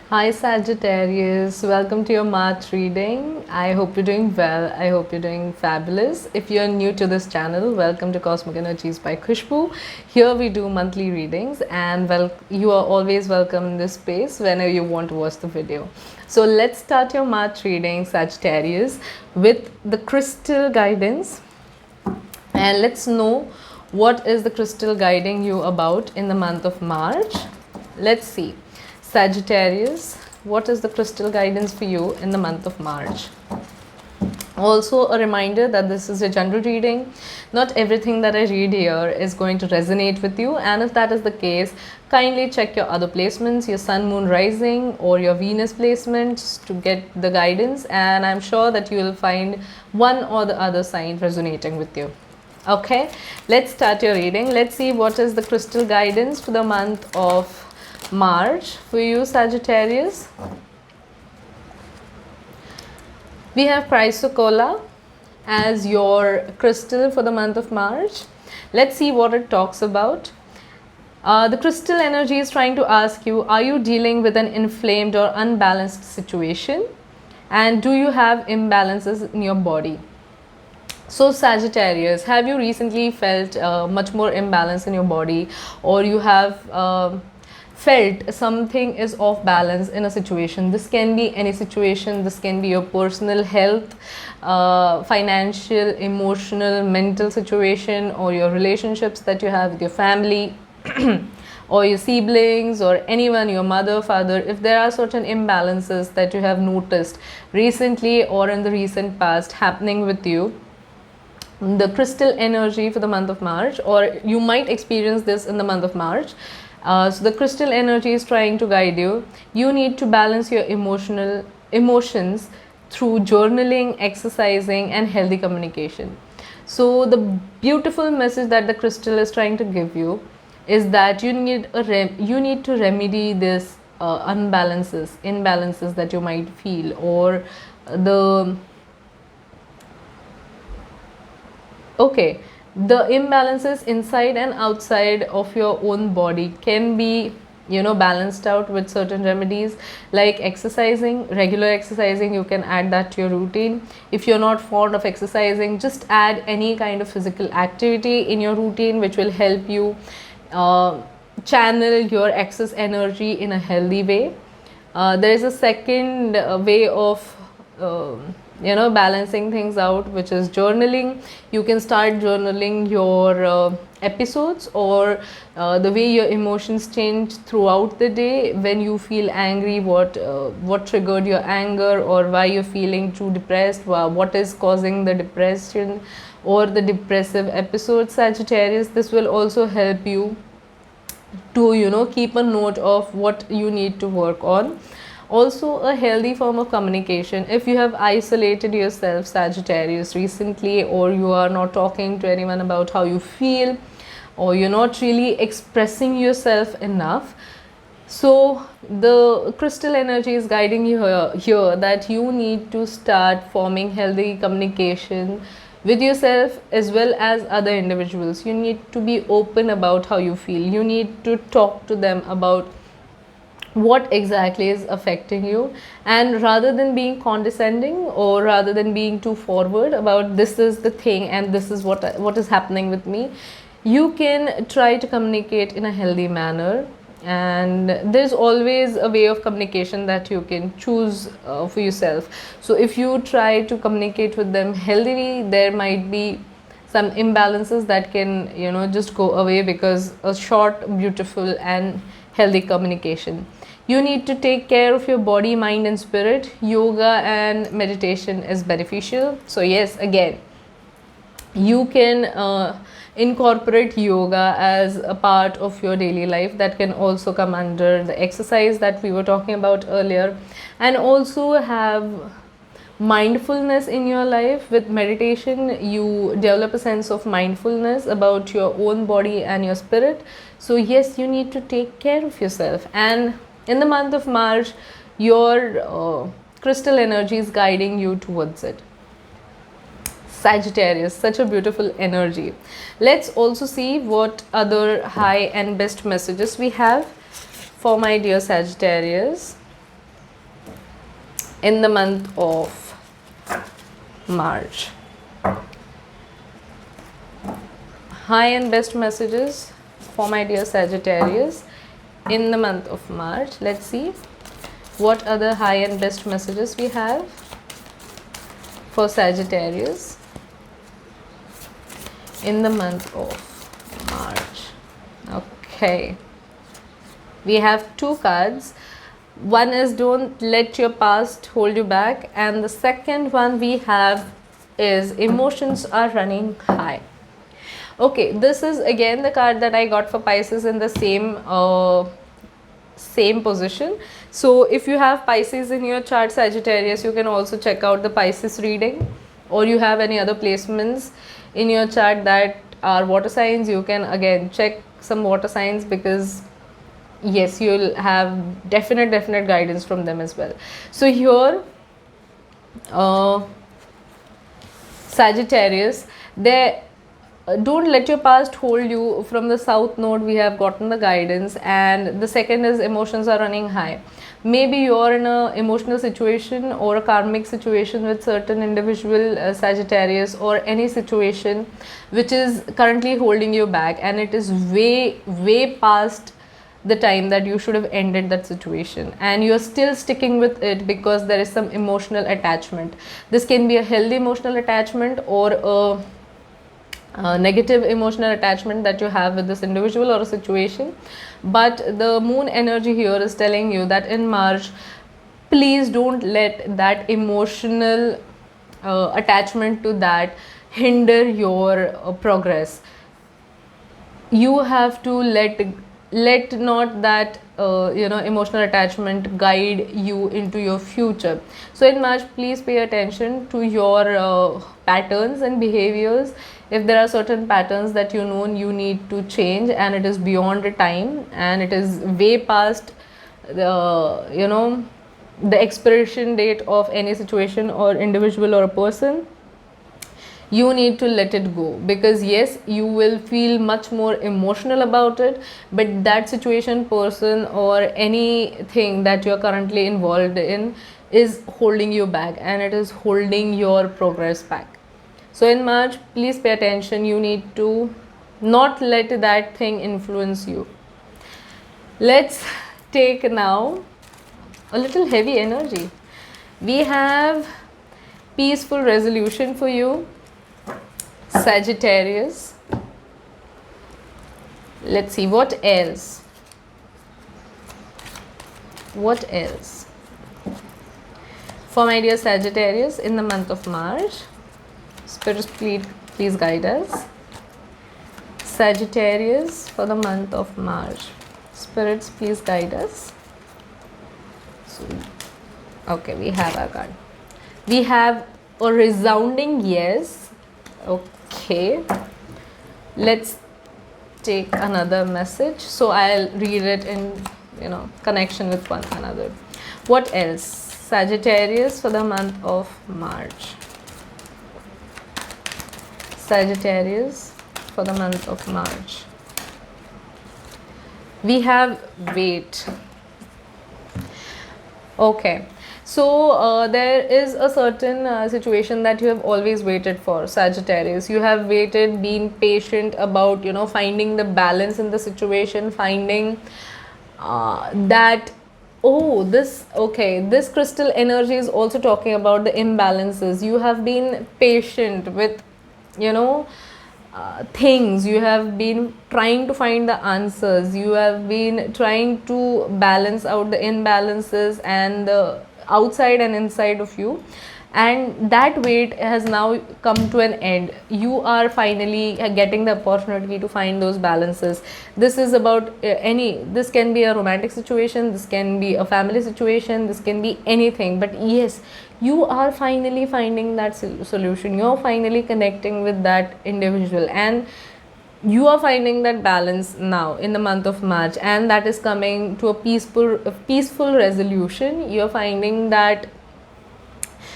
Hi Sagittarius, welcome to your March reading. I hope you're doing well. I hope you're doing fabulous. If you're new to this channel, welcome to Cosmic Energies by Khushboo. Here we do monthly readings, and you are always welcome in this space whenever you want to watch the video. So let's start your March reading, Sagittarius, with the crystal guidance, and let's know what is the crystal guiding you about in the month of March. Let's see. Sagittarius, what is the crystal guidance for you in the month of March? Also, a reminder that this is a general reading. Not everything that I read here is going to resonate with you, and if that is the case, kindly check your other placements, your sun, moon, rising, or your Venus placements to get the guidance, and I'm sure that you will find one or the other sign resonating with you. Okay, let's start your reading. Let's see what is the crystal guidance for the month of March for you, Sagittarius. We have Chrysocolla as your crystal for the month of March. Let's see what it talks about. The crystal energy is trying to ask you, are you dealing with an inflamed or unbalanced situation? And do you have imbalances in your body? So Sagittarius, have you recently felt much more imbalance in your body, or you have felt something is off balance in a situation? This can be any situation. This can be your personal health, financial, emotional, mental situation, or your relationships that you have with your family or your siblings or anyone, your mother, father. If there are certain imbalances that you have noticed recently or in the recent past happening with you, the crystal energy for the month of March, or you might experience this in the month of March. So the crystal energy is trying to guide you. You need to balance your emotions through journaling, exercising, and healthy communication. So the beautiful message that the crystal is trying to give you is that you need to remedy this imbalances that you might feel, or the the imbalances inside and outside of your own body can be balanced out with certain remedies like exercising, regular exercising. You can add that to your routine. If you're not fond of exercising, just add any kind of physical activity in your routine which will help you channel your excess energy in a healthy way. There is a second way of balancing things out, which is journaling. You can start journaling your episodes, or the way your emotions change throughout the day. When you feel angry, what triggered your anger, or why you're feeling too depressed, what is causing the depression or the depressive episode, Sagittarius. This will also help you to keep a note of what you need to work on. Also, a healthy form of communication. If you have isolated yourself, Sagittarius, recently, or you are not talking to anyone about how you feel, or you're not really expressing yourself enough, so the crystal energy is guiding you here that you need to start forming healthy communication with yourself as well as other individuals. You need to be open about how you feel. You need to talk to them about what exactly is affecting you, and rather than being condescending, or rather than being too forward about this is the thing and this is what is happening with me, you can try to communicate in a healthy manner. And there's always a way of communication that you can choose for yourself. So if you try to communicate with them healthily, there might be some imbalances that can just go away, because a short, beautiful, and healthy communication. You need to take care of your body, mind, and spirit. Yoga and meditation is beneficial. So yes, again, you can incorporate yoga as a part of your daily life. That can also come under the exercise that we were talking about earlier. And also have mindfulness in your life. With meditation, you develop a sense of mindfulness about your own body and your spirit. So yes, you need to take care of yourself. And in the month of March, your crystal energy is guiding you towards it. Sagittarius, such a beautiful energy. Let's also see what other high and best messages we have for my dear Sagittarius. in the month of March. High and best messages for my dear Sagittarius in the month of March. Let's see what other high and best messages we have for Sagittarius in the month of March. Okay, we have two cards. One is don't let your past hold you back, and the second one we have is emotions are running high. Okay, this is again the card that I got for Pisces in the same position. So if you have Pisces in your chart, Sagittarius, you can also check out the Pisces reading, or you have any other placements in your chart that are water signs, you can again check some water signs, because yes, you'll have definite guidance from them as well. So here Sagittarius, don't let your past hold you. From the south node we have gotten the guidance, and the second is emotions are running high. Maybe you're in a emotional situation or a karmic situation with certain individual, Sagittarius, or any situation which is currently holding you back, and it is way past the time that you should have ended that situation, and you're still sticking with it because there is some emotional attachment. This can be a healthy emotional attachment or a negative emotional attachment that you have with this individual or a situation. But the moon energy here is telling you that in March, please don't let that emotional attachment to that hinder your progress. You have to let not that emotional attachment guide you into your future. So in March, please pay attention to your patterns and behaviors. If there are certain patterns that you need to change, and it is beyond the time, and it is way past the the expiration date of any situation or individual or a person, you need to let it go. Because yes, you will feel much more emotional about it, but that situation, person, or anything that you are currently involved in is holding you back, and it is holding your progress back. So in March, please pay attention. You need to not let that thing influence you. Let's take now a little heavy energy. We have peaceful resolution for you, Sagittarius. Let's see what else. What else for my dear Sagittarius in the month of March? Spirits, please guide us. Sagittarius for the month of March. Spirits, please guide us. So, okay, we have our card. We have a resounding yes. Okay, let's take another message. So I'll read it in connection with one another. What else? Sagittarius for the month of March. Sagittarius for the month of March. We have wait. Okay, so there is a certain situation that you have always waited for, Sagittarius. You have waited, been patient about finding the balance in the situation, finding that this crystal energy is also talking about the imbalances. You have been patient with things. You have been trying to find the answers. You have been trying to balance out the imbalances and the outside and inside of you, and that wait has now come to an end. You are finally getting the opportunity to find those balances. This is about this can be a romantic situation, this can be a family situation, this can be anything, but yes, you are finally finding that solution. You are finally connecting with that individual, and you are finding that balance now in the month of March, and that is coming to a peaceful resolution. You are finding that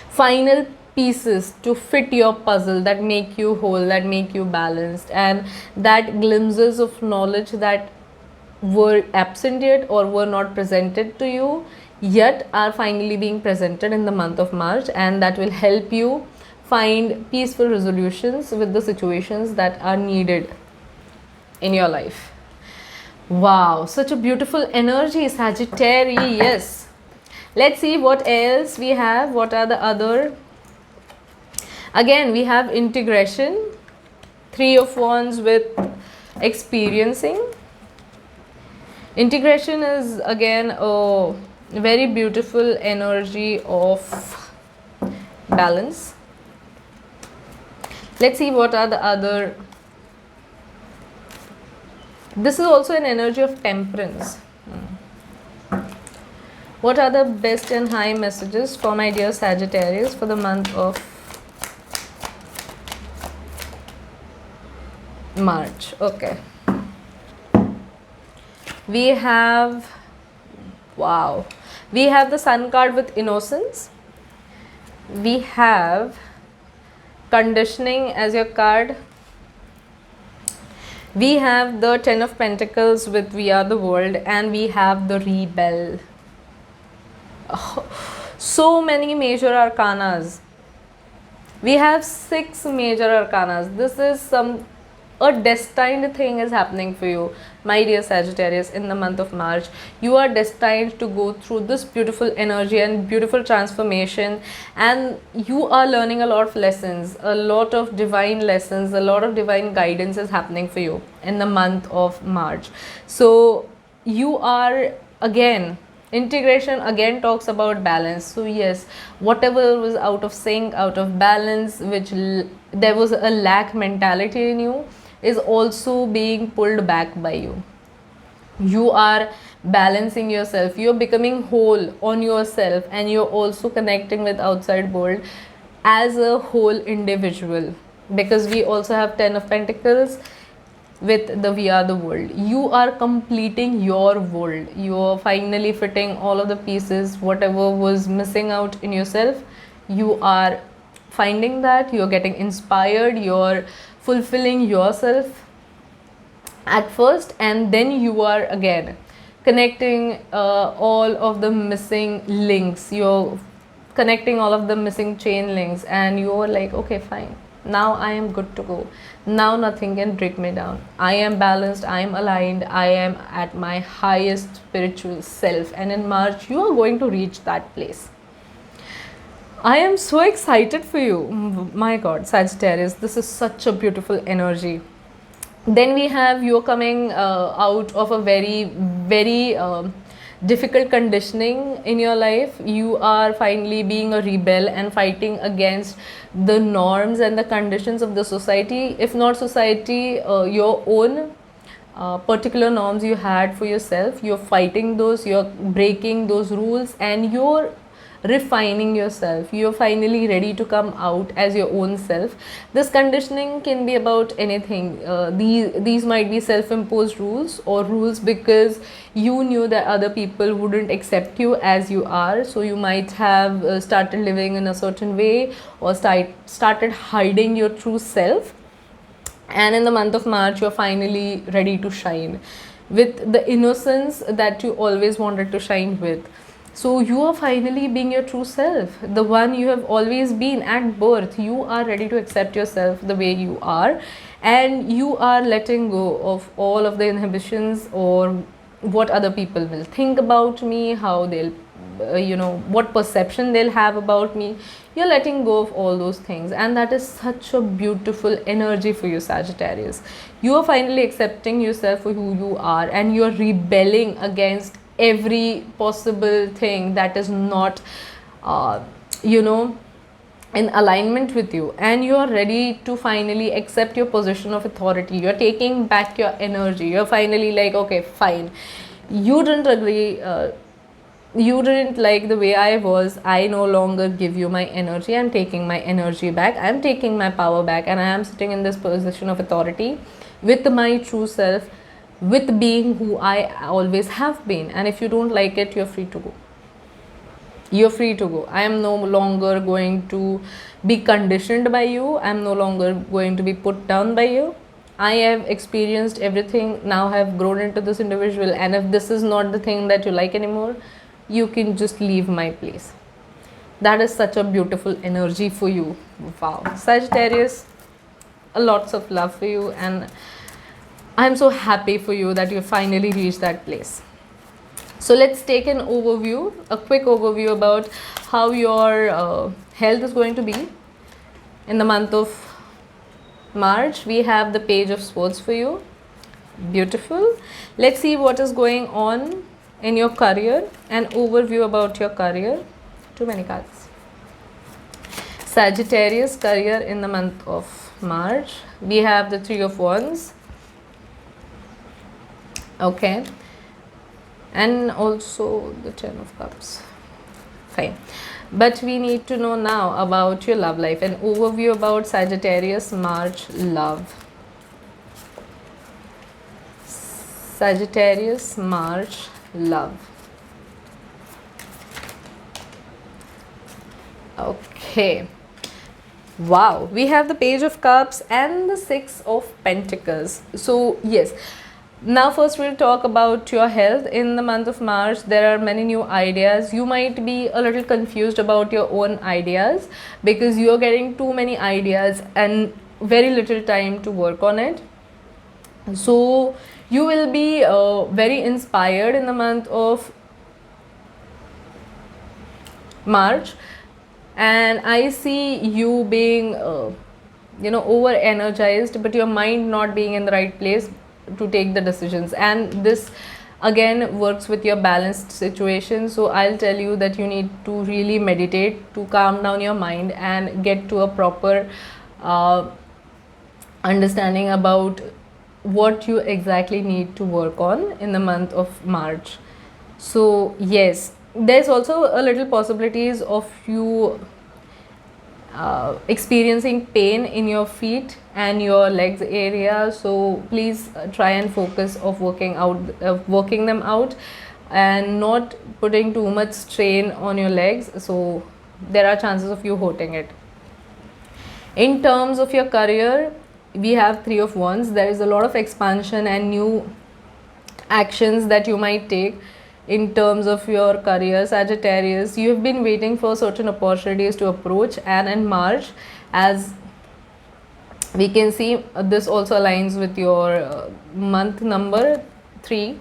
final pieces to fit your puzzle that make you whole, that make you balanced, and that glimpses of knowledge that were absent yet or were not presented to you, yet are finally being presented in the month of March, and that will help you find peaceful resolutions with the situations that are needed in your life. Wow, such a beautiful energy, Sagittarius. Let's see what else we have. What are the other? Again, we have integration, Three of Wands with experiencing. Integration is again a very beautiful energy of balance. Let's see what are the other. This is also an energy of temperance. What are the best and high messages for my dear Sagittarius for the month of March? Okay. We have, wow, we have the Sun card with innocence. We have conditioning as your card. We have the Ten of Pentacles with We Are the World, and we have the Rebel. Oh, so many major arcanas. We have 6 major arcanas. This is a destined thing is happening for you, my dear Sagittarius, in the month of March. You are destined to go through this beautiful energy and beautiful transformation, and you are learning a lot of lessons, a lot of divine lessons, a lot of divine guidance is happening for you in the month of March. So you are, again, integration again talks about balance. So yes, whatever was out of sync, out of balance, which there was a lack mentality in you, is also being pulled back by you. You are balancing yourself, you're becoming whole on yourself, and you're also connecting with outside world as a whole individual, because we also have 10 of Pentacles with the We Are the World. You are completing your world. You are finally fitting all of the pieces, whatever was missing out in yourself. You are finding that, you're getting inspired, you're fulfilling yourself at first, and then you are again connecting all of the missing links. You're connecting all of the missing chain links, and you're like, okay, fine, now I am good to go. Now nothing can break me down. I am balanced, I am aligned, I am at my highest spiritual self, and in March you are going to reach that place. I am so excited for you. My God, Sagittarius, this is such a beautiful energy. Then we have you coming out of a very difficult conditioning in your life. You are finally being a rebel and fighting against the norms and the conditions of the society. If not society, your own particular norms you had for yourself. You're fighting those, you're breaking those rules, and you're refining yourself. You're finally ready to come out as your own self. This conditioning can be about anything. These might be self-imposed rules, or rules because you knew that other people wouldn't accept you as you are. So you might have started living in a certain way, or started hiding your true self. And in the month of March, you're finally ready to shine with the innocence that you always wanted to shine with. So you are finally being your true self, the one you have always been at birth. You are ready to accept yourself the way you are, and you are letting go of all of the inhibitions, or what other people will think about me, how they'll what perception they'll have about me. You're letting go of all those things, and that is such a beautiful energy for you, Sagittarius. You are finally accepting yourself for who you are, and you're rebelling against every possible thing that is not in alignment with you, and you are ready to finally accept your position of authority. You're taking back your energy. You're finally like, okay, fine, you didn't agree, you didn't like the way I was. I no longer give you my energy. I'm taking my energy back, I'm taking my power back, and I am sitting in this position of authority with my true self, with being who I always have been. And if you don't like it, you're free to go. You're free to go. I am no longer going to be conditioned by you. I am no longer going to be put down by you. I have experienced everything, now have grown into this individual, and if this is not the thing that you like anymore, you can just leave my place. That is such a beautiful energy for you. Wow. Sagittarius, lots of love for you, and I'm so happy for you that you finally reached that place. So let's take an overview, a quick overview about how your health is going to be in the month of March. We have the Page of Swords for you. Beautiful. Let's see what is going on in your career, an overview about your career. Too many cards. Sagittarius, career in the month of March. We have the Three of Wands. Okay. And also the Ten of Cups. Fine. But we need to know now about your love life. An overview about Sagittarius March love. Sagittarius March love. Okay. Wow. We have the Page of Cups and the Six of Pentacles. So yes. Now first we'll talk about your health. In the month of March, there are many new ideas. You might be a little confused about your own ideas because you're getting too many ideas and very little time to work on it. So you will be very inspired in the month of March, and I see you being over energized, but your mind not being in the right place to take the decisions. And this again works with your balanced situation. So I'll tell you that you need to really meditate to calm down your mind and get to a proper understanding about what you exactly need to work on in the month of March. So yes, there's also a little possibilities of you experiencing pain in your feet and your legs area. So please try and focus of working them out and not putting too much strain on your legs. So there are chances of you hurting it. In terms of your career, we have Three of Wands. There is a lot of expansion and new actions that you might take in terms of your career. Sagittarius, you have been waiting for certain opportunities to approach, and in March, as we can see, this also aligns with your month number 3.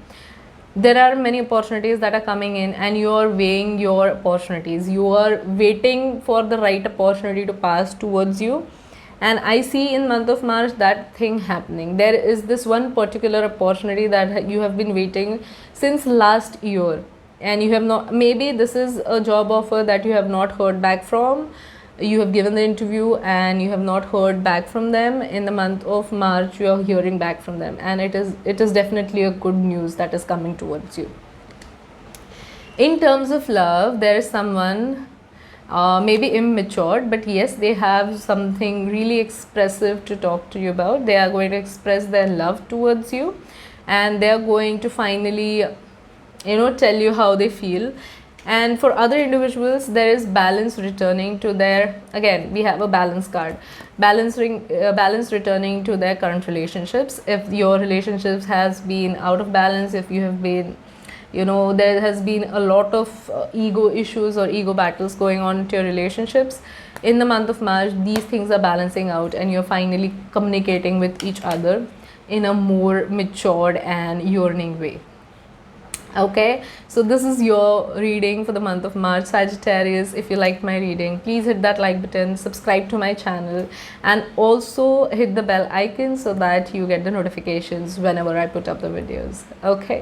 There are many opportunities that are coming in and you are weighing your opportunities. You are waiting for the right opportunity to pass towards you, and I see in month of March that thing happening. There is this one particular opportunity that you have been waiting since last year, and you have not, maybe this is a job offer that you have not heard back from. You have given the interview and you have not heard back from them. In the month of March, you are hearing back from them, and it is definitely a good news that is coming towards you. In terms of love, there is someone maybe immature, but yes, they have something really expressive to talk to you about. They are going to express their love towards you, and they are going to finally tell you how they feel. And for other individuals, there is balance returning to their, again we have a balance card, balance returning to their current relationships. If your relationships has been out of balance, if you have been there has been a lot of ego issues or ego battles going on to your relationships, in the month of March these things are balancing out and you're finally communicating with each other in a more matured and yearning way. Okay, so this is your reading for the month of March, Sagittarius. If you liked my reading, please hit that like button, subscribe to my channel, and also hit the bell icon so that you get the notifications whenever I put up the videos. Okay.